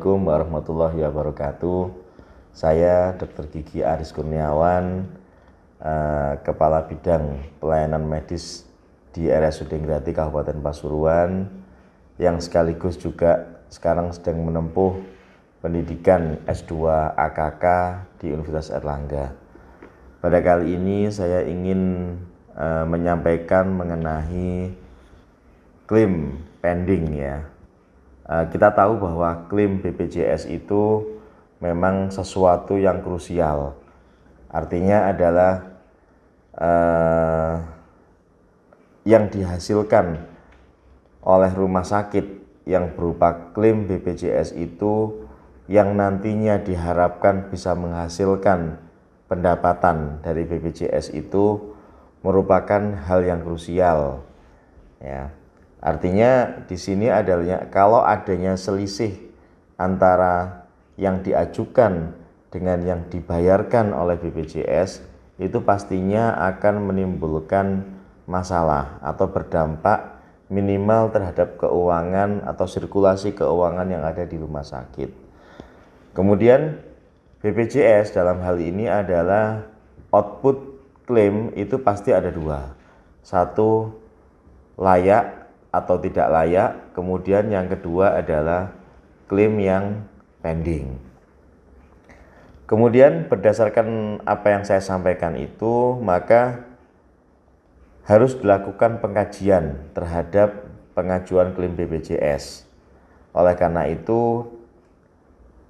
Assalamualaikum warahmatullahi wabarakatuh. Saya Dr. Gigi Aris Kurniawan, Kepala Bidang Pelayanan Medis di RSUD Grati Kabupaten Pasuruan, yang sekaligus juga sekarang sedang menempuh pendidikan S2 AKK di Universitas Airlangga. Pada kali ini saya ingin menyampaikan mengenai klaim pending ya. Kita tahu bahwa klaim BPJS itu memang sesuatu yang krusial. Artinya adalah yang dihasilkan oleh rumah sakit yang berupa klaim BPJS itu yang nantinya diharapkan bisa menghasilkan pendapatan dari BPJS itu merupakan hal yang krusial ya. Artinya di sini adalah kalau adanya selisih antara yang diajukan dengan yang dibayarkan oleh BPJS, itu pastinya akan menimbulkan masalah atau berdampak minimal terhadap keuangan atau sirkulasi keuangan yang ada di rumah sakit. Kemudian BPJS dalam hal ini adalah output klaim itu pasti ada dua. Satu, layak atau tidak layak, kemudian yang kedua adalah klaim yang pending. Kemudian berdasarkan apa yang saya sampaikan itu, maka harus dilakukan pengkajian terhadap pengajuan klaim BPJS. Oleh karena itu,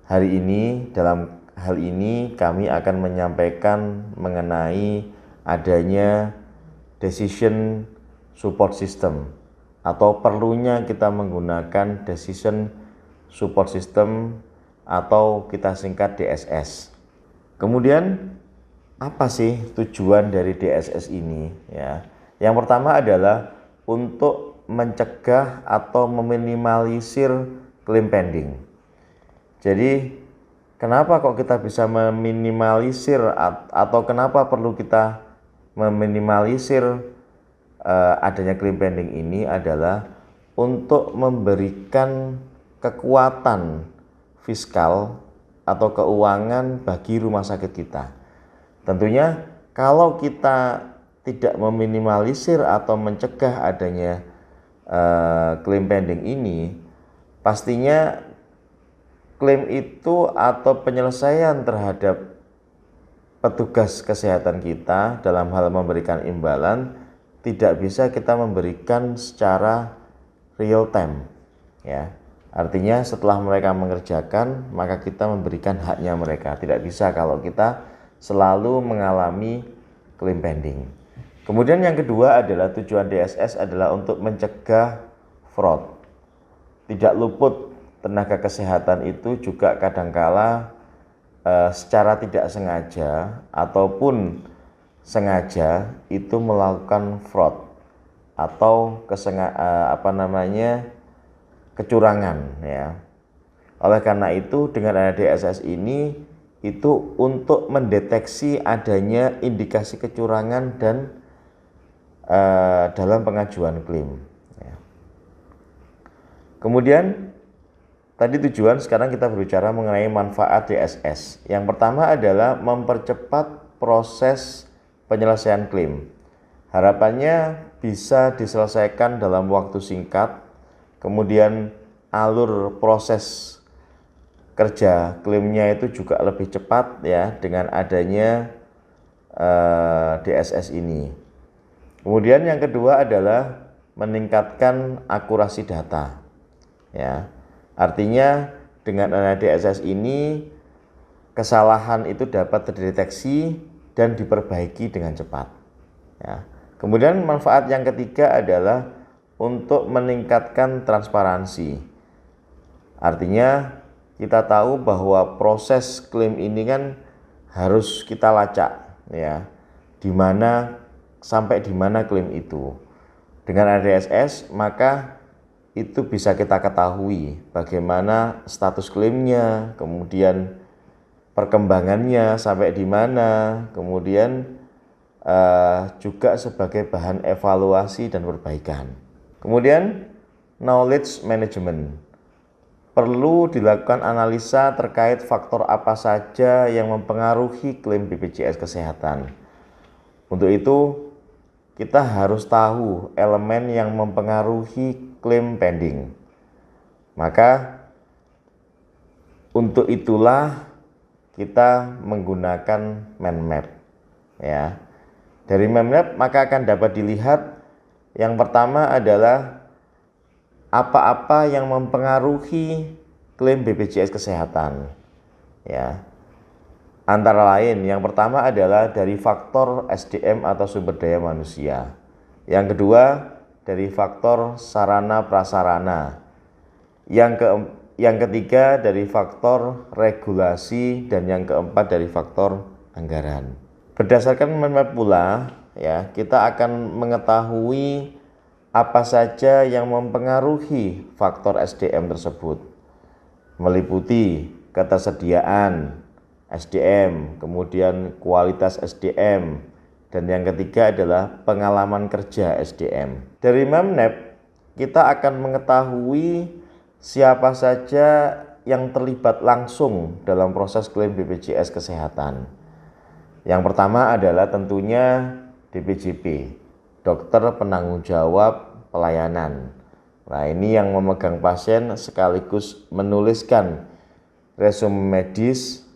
hari ini dalam hal ini kami akan menyampaikan mengenai adanya decision support system atau perlunya kita menggunakan decision support system atau kita singkat DSS. Kemudian apa sih tujuan dari DSS ini ya? Yang pertama adalah untuk mencegah atau meminimalisir klaim pending. Jadi kenapa kok kita bisa meminimalisir atau kenapa perlu kita meminimalisir adanya klaim pending ini adalah untuk memberikan kekuatan fiskal atau keuangan bagi rumah sakit kita. Tentunya kalau kita tidak meminimalisir atau mencegah adanya klaim pending ini, pastinya klaim itu atau penyelesaian terhadap petugas kesehatan kita dalam hal memberikan imbalan tidak bisa kita memberikan secara real time ya. Artinya setelah mereka mengerjakan maka kita memberikan haknya mereka. Tidak bisa kalau kita selalu mengalami klaim pending. Kemudian yang kedua adalah tujuan DSS adalah untuk mencegah fraud. Tidak luput tenaga kesehatan itu juga kadangkala secara tidak sengaja ataupun sengaja itu melakukan fraud atau kecurangan ya. Oleh karena itu dengan ada DSS ini itu untuk mendeteksi adanya indikasi kecurangan dan dalam pengajuan klaim ya. Kemudian tadi tujuan, sekarang kita berbicara mengenai manfaat DSS. Yang pertama adalah mempercepat proses penyelesaian klaim. Harapannya bisa diselesaikan dalam waktu singkat. Kemudian alur proses kerja klaimnya itu juga lebih cepat ya dengan adanya DSS ini. Kemudian yang kedua adalah meningkatkan akurasi data ya. Artinya dengan adanya DSS ini kesalahan itu dapat terdeteksi dan diperbaiki dengan cepat ya. Kemudian manfaat yang ketiga adalah untuk meningkatkan transparansi. Artinya kita tahu bahwa proses klaim ini kan harus kita lacak ya, sampai di mana klaim itu. Dengan ada DSS maka itu bisa kita ketahui bagaimana status klaimnya, kemudian perkembangannya sampai di mana, kemudian juga sebagai bahan evaluasi dan perbaikan. Kemudian knowledge management. perlu dilakukan analisa terkait faktor apa saja yang mempengaruhi klaim BPJS Kesehatan. Untuk itu, kita harus tahu elemen yang mempengaruhi klaim pending. Maka, untuk itulah kita menggunakan mind map. Ya. Dari mind map maka akan dapat dilihat yang pertama adalah apa-apa yang mempengaruhi klaim BPJS Kesehatan. Ya. Antara lain, yang pertama adalah dari faktor SDM atau sumber daya manusia. Yang kedua, dari faktor sarana prasarana. Yang ketiga, dari faktor regulasi, dan yang keempat dari faktor anggaran. Berdasarkan mind map pula, ya, kita akan mengetahui apa saja yang mempengaruhi faktor SDM tersebut, meliputi ketersediaan SDM, kemudian kualitas SDM, dan yang ketiga adalah pengalaman kerja SDM. Dari mind map, kita akan mengetahui siapa saja yang terlibat langsung dalam proses klaim BPJS Kesehatan. Yang pertama adalah tentunya DPJP, dokter penanggung jawab pelayanan. Nah, ini yang memegang pasien sekaligus menuliskan resume medis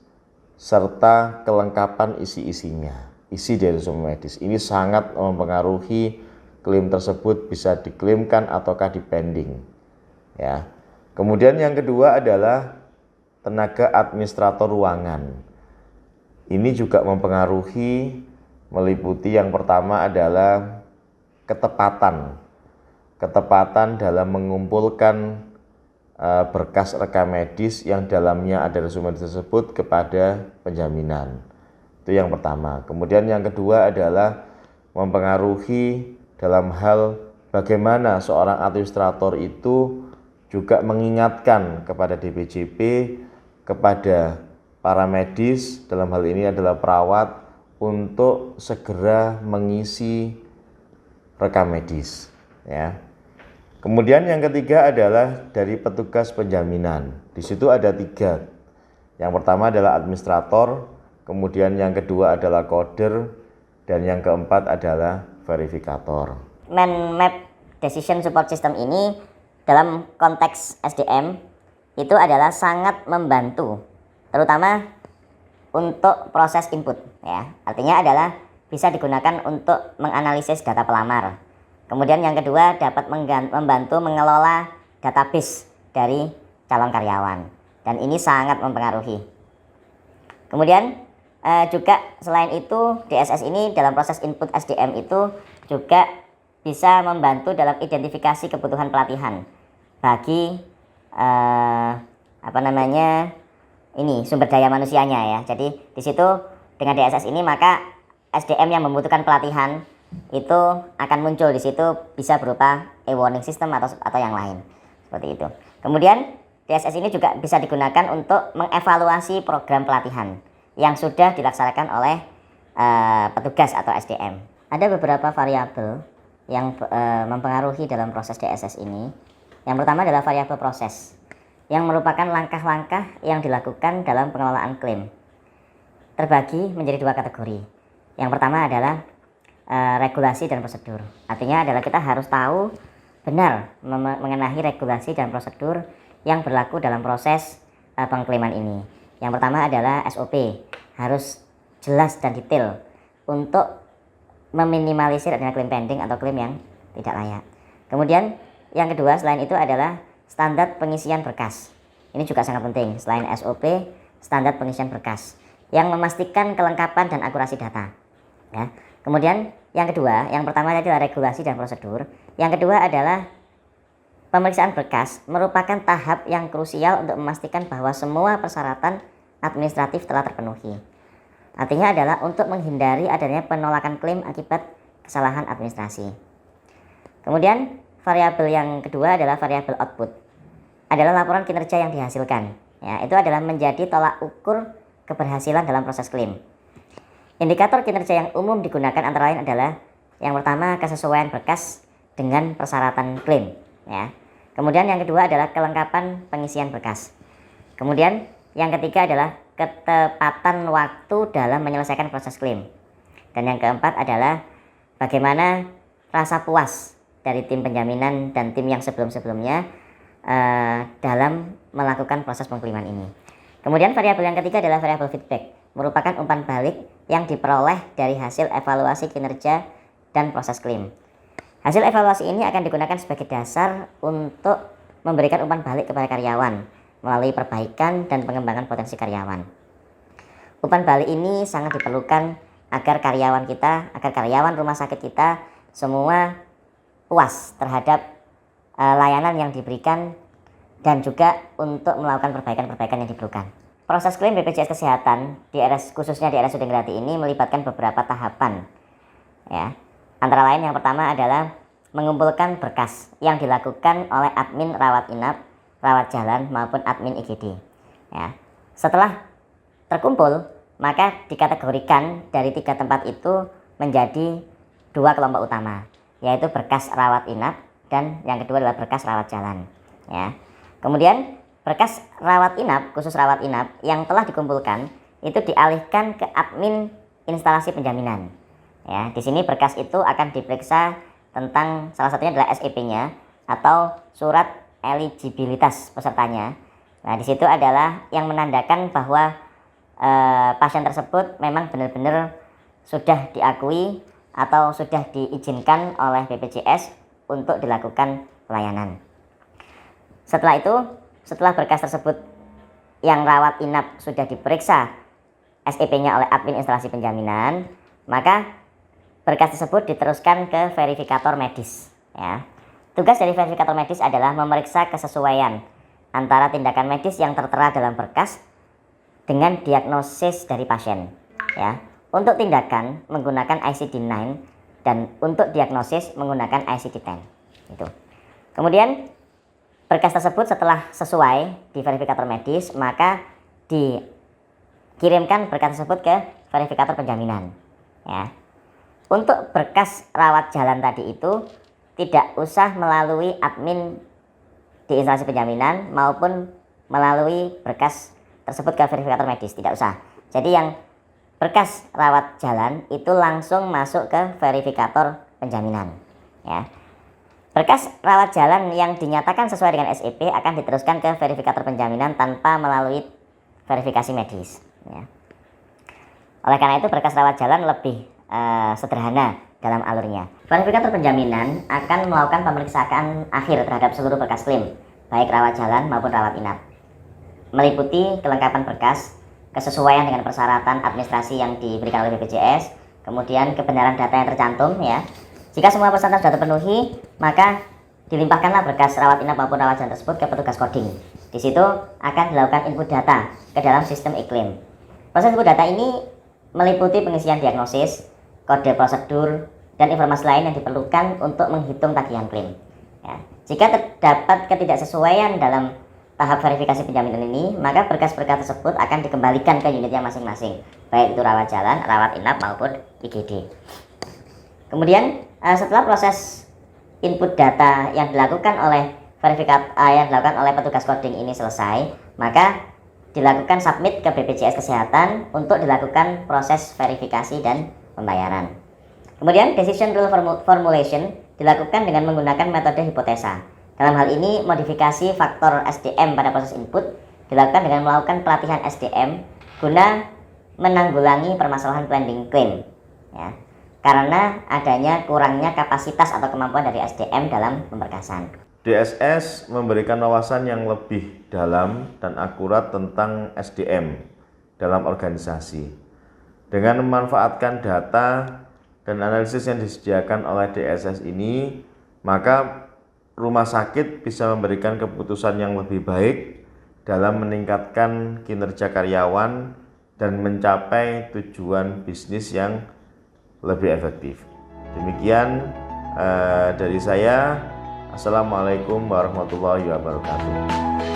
serta kelengkapan isi-isinya. Isi dari resume medis ini sangat mempengaruhi klaim tersebut bisa diklaimkan ataukah dipending. Ya. Kemudian yang kedua adalah tenaga administrator ruangan. Ini juga mempengaruhi, meliputi yang pertama adalah ketepatan dalam mengumpulkan berkas rekam medis yang dalamnya ada resume medis tersebut kepada penjaminan. Itu yang pertama. Kemudian yang kedua adalah mempengaruhi dalam hal bagaimana seorang administrator itu juga mengingatkan kepada DPJP, kepada para medis, dalam hal ini adalah perawat, untuk segera mengisi rekam medis. Ya. Kemudian yang ketiga adalah dari petugas penjaminan. Di situ ada 3. Yang pertama adalah administrator, kemudian yang kedua adalah coder, dan yang keempat adalah verifikator. Mind map decision support system ini dalam konteks SDM itu adalah sangat membantu, terutama untuk proses input, ya. Artinya adalah bisa digunakan untuk menganalisis data pelamar. Kemudian yang kedua dapat membantu mengelola database dari calon karyawan, dan ini sangat mempengaruhi. Kemudian juga selain itu DSS ini dalam proses input SDM itu juga bisa membantu dalam identifikasi kebutuhan pelatihan bagi sumber daya manusianya, ya. Jadi di situ dengan DSS ini maka SDM yang membutuhkan pelatihan itu akan muncul di situ, bisa berupa e-warning system atau yang lain seperti itu. Kemudian DSS ini juga bisa digunakan untuk mengevaluasi program pelatihan yang sudah dilaksanakan oleh petugas atau SDM. Ada beberapa variabel yang mempengaruhi dalam proses DSS ini. Yang pertama adalah variabel proses, yang merupakan langkah-langkah yang dilakukan dalam pengelolaan klaim. Terbagi menjadi 2 kategori. Yang pertama adalah regulasi dan prosedur. Artinya adalah kita harus tahu benar mengenai regulasi dan prosedur yang berlaku dalam proses pengklaiman ini. Yang pertama adalah SOP, harus jelas dan detail untuk meminimalisir adanya klaim pending atau klaim yang tidak layak. Kemudian yang kedua selain itu adalah standar pengisian berkas. Ini juga sangat penting. Selain SOP, standar pengisian berkas yang memastikan kelengkapan dan akurasi data. Ya. Kemudian yang kedua, yang pertama adalah regulasi dan prosedur. Yang kedua adalah pemeriksaan berkas, merupakan tahap yang krusial untuk memastikan bahwa semua persyaratan administratif telah terpenuhi. Artinya adalah untuk menghindari adanya penolakan klaim akibat kesalahan administrasi. Kemudian variabel yang kedua adalah variabel output. Adalah laporan kinerja yang dihasilkan. Ya, itu adalah menjadi tolak ukur keberhasilan dalam proses klaim. Indikator kinerja yang umum digunakan antara lain adalah yang pertama kesesuaian berkas dengan persyaratan klaim. Ya. Kemudian yang kedua adalah kelengkapan pengisian berkas. Kemudian yang ketiga adalah ketepatan waktu dalam menyelesaikan proses klaim. Dan yang keempat adalah bagaimana rasa puas dari tim penjaminan dan tim yang sebelum-sebelumnya dalam melakukan proses pengklaiman ini. Kemudian variabel yang ketiga adalah variabel feedback, merupakan umpan balik yang diperoleh dari hasil evaluasi kinerja dan proses klaim. Hasil evaluasi ini akan digunakan sebagai dasar untuk memberikan umpan balik kepada karyawan melalui perbaikan dan pengembangan potensi karyawan. Umpan balik ini sangat diperlukan agar karyawan rumah sakit kita semua puas terhadap layanan yang diberikan dan juga untuk melakukan perbaikan-perbaikan yang diperlukan. Proses klaim BPJS Kesehatan khususnya di RSUD Ngerati ini melibatkan beberapa tahapan. Ya. Antara lain yang pertama adalah mengumpulkan berkas yang dilakukan oleh admin rawat inap, rawat jalan maupun admin IGD. Ya. Setelah terkumpul, maka dikategorikan dari 3 tempat itu menjadi 2 kelompok utama, yaitu berkas rawat inap dan yang kedua adalah berkas rawat jalan. Ya. Kemudian berkas rawat inap, khusus rawat inap yang telah dikumpulkan itu dialihkan ke admin instalasi penjaminan. Ya, di sini berkas itu akan diperiksa tentang salah satunya adalah SEP-nya atau surat eligibilitas pesertanya. Nah, di situ adalah yang menandakan bahwa pasien tersebut memang benar-benar sudah diakui atau sudah diizinkan oleh BPJS untuk dilakukan pelayanan. Setelah berkas tersebut yang rawat inap sudah diperiksa SEP-nya oleh admin instalasi penjaminan, maka berkas tersebut diteruskan ke verifikator medis. Ya. Tugas dari verifikator medis adalah memeriksa kesesuaian antara tindakan medis yang tertera dalam berkas dengan diagnosis dari pasien. Ya. Untuk tindakan menggunakan ICD-9 dan untuk diagnosis menggunakan ICD-10. Itu. Kemudian berkas tersebut setelah sesuai di verifikator medis, maka dikirimkan berkas tersebut ke verifikator penjaminan. Ya. Untuk berkas rawat jalan tadi itu tidak usah melalui admin di instalasi penjaminan maupun melalui berkas tersebut ke verifikator medis, tidak usah. Jadi yang berkas rawat jalan itu langsung masuk ke verifikator penjaminan. Ya. Berkas rawat jalan yang dinyatakan sesuai dengan SEP akan diteruskan ke verifikator penjaminan tanpa melalui verifikasi medis. Ya. Oleh karena itu berkas rawat jalan lebih sederhana dalam alurnya. Verifikator penjaminan akan melakukan pemeriksaan akhir terhadap seluruh berkas klaim, baik rawat jalan maupun rawat inap, meliputi kelengkapan berkas, kesesuaian dengan persyaratan administrasi yang diberikan oleh BPJS, kemudian kebenaran data yang tercantum. Ya. Jika semua persyaratan sudah terpenuhi, maka dilimpahkanlah berkas rawat inap maupun rawat jalan tersebut ke petugas coding. Di situ akan dilakukan input data ke dalam sistem e-klaim. Proses input data ini meliputi pengisian diagnosis, kode prosedur, dan informasi lain yang diperlukan untuk menghitung tagihan klaim. Ya. Jika terdapat ketidaksesuaian dalam tahap verifikasi penjaminan ini, maka berkas-berkas tersebut akan dikembalikan ke unitnya masing-masing, baik itu rawat jalan, rawat inap maupun IGD. Kemudian setelah proses input data yang dilakukan oleh petugas coding ini selesai, maka dilakukan submit ke BPJS Kesehatan untuk dilakukan proses verifikasi dan pembayaran. Kemudian decision rule formulation dilakukan dengan menggunakan metode hipotesa. Dalam hal ini, modifikasi faktor SDM pada proses input dilakukan dengan melakukan pelatihan SDM guna menanggulangi permasalahan planning claim. Ya. Karena adanya kurangnya kapasitas atau kemampuan dari SDM dalam pemberkasan. DSS memberikan wawasan yang lebih dalam dan akurat tentang SDM dalam organisasi. Dengan memanfaatkan data dan analisis yang disediakan oleh DSS ini, maka rumah sakit bisa memberikan keputusan yang lebih baik dalam meningkatkan kinerja karyawan dan mencapai tujuan bisnis yang lebih efektif. Demikian dari saya. Assalamualaikum warahmatullahi wabarakatuh.